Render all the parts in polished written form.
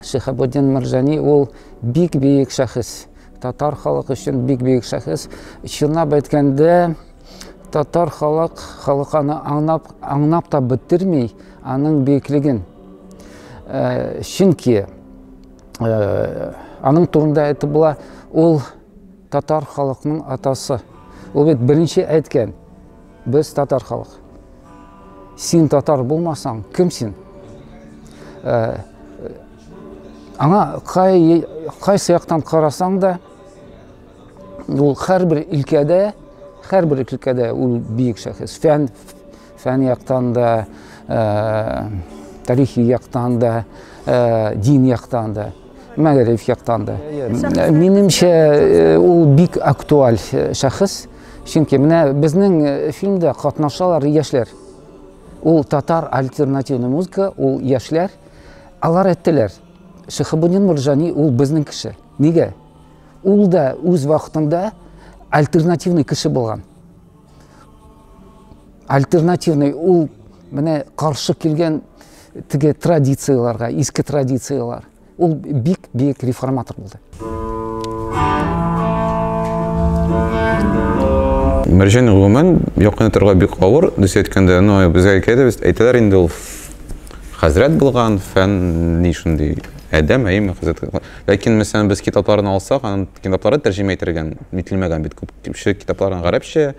Шихабуддин Маржани ол бик-бик шәхес. Татар халқы үшін бик-бик шәхес. Шынап әйткәндә, татар халык аны аңнап та бетермей, аның биеклеген. Чөнки аның турында әйтеп була, ул татар халыкның атасы. Ул бит беренче әйткән: без татар халык. Син татар булмасаң, кем син? Аңа кайсы яктан карасаң да, ул һәрбер өлкәдә ул бик шәхес. Фән яктан да, тарихи яктан да, дин яктан да, мәгариф яктан да. Минемчә, ул бик актуаль шәхес. Чөнки менә безнең фильмда катнашалар яшьләр. Ул татар альтернативный музыка, ул яшьләр. Алар әйттеләр: Шихабуддин Маржани ул безнең кеше. Нигә? Ул да үз вакытында альтернативный кеше булган. Альтернативный ул менә каршы килгән теге традицияларга, иске традициялар. Ул бик реформатор булды. Маржани гомумән якын торга бик авыр. Дус әйткәндә, безгә әйтәбез, әйтәләр инде ул хәзрәт булган, фән нишундый әдәм, хәзрәт. Ләкин мәсәлән без китапларын алсак, аның китаплары тәрҗемә ителгән, мителмәгән бит күп кеше китапларын гарәпчә,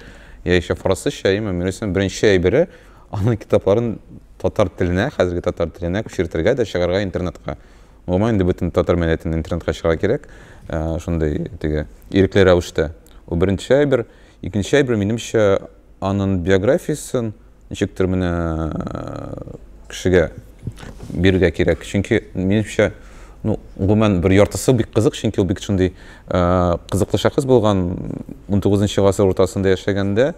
яисә фарсыча, мәсәлән беренче әйбере аның китапларын татар теленә, хәзерге татар теленә күчертергә дә чыгарга интернетка. Гомумән инде бөтен татар мәдәниятен интернетка чыгарга кирәк. Шундай теге ирекле рәвештә. Ул беренче әйбер. Икенче әйбер, минемчә, аның биографиясын ничектер менә кешегә бирергә кирәк. Чөнки минемчә, гомумән бер яртысы бик кызык, чөнки ул бик шундый кызыклы шәхес булган. 19-нчы гасыр уртасында яшәгәндә,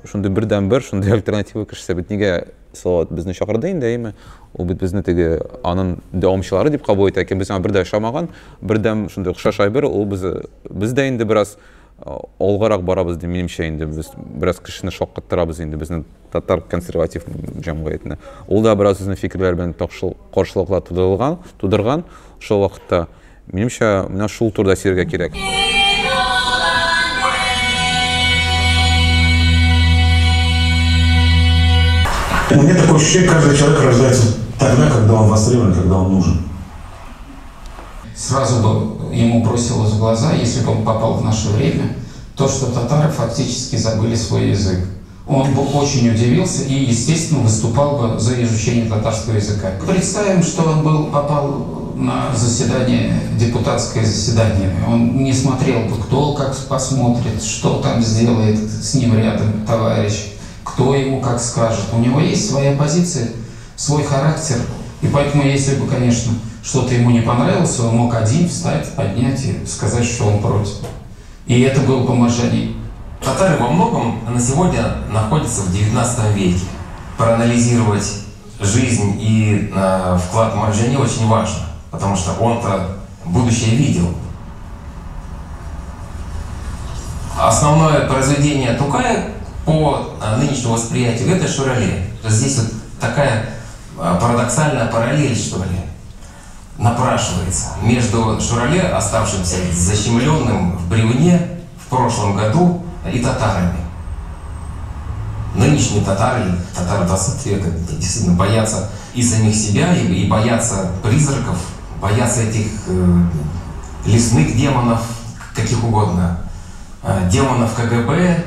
шундый бердән-бер шундый альтернатива кешесе бит нигә Салават безне чакырды инде, ул бит безне теге аның дәвамчылары дип кабул итә. Без бердә яшәмәгән, бердәм шундый охшаш әйбер, ул бездә инде бераз алгарак барабыз дип минемчә, инде без бераз кешене шаккаттырабыз инде безнең татар консерватив җәмгыятенә. Ул да бераз үзенең фикерләре белән каршылыклар тудырган. Шул вакытта минемчә менә шул турда сөйләргә кирәк. У меня такое ощущение, каждый человек рождается тогда, когда он востребован, когда он нужен. Сразу бы ему бросилось в глаза, если бы он попал в наше время, то, что татары фактически забыли свой язык. Он бы очень удивился и, естественно, выступал бы за изучение татарского языка. Представим, что он попал на заседание, депутатское заседание. Он не смотрел бы, кто как посмотрит, что там сделает с ним рядом товарищ, кто ему как скажет. У него есть своя позиция, свой характер. И поэтому, если бы, конечно, что-то ему не понравилось, он мог один встать, поднять и сказать, что он против. И это было бы Маржани. Татары во многом на сегодня находятся в 19 веке. Проанализировать жизнь и вклад Маржани очень важно, потому что он-то будущее видел. Основное произведение Тукая по нынешнему восприятию — это Шурале. Здесь вот такая парадоксальная параллель, что ли, напрашивается между Шурале, оставшимся защемленным в бревне в прошлом году, и татарами. Нынешние татары 20 века действительно боятся и самих себя, и боятся призраков, боятся этих лесных демонов, каких угодно, демонов КГБ,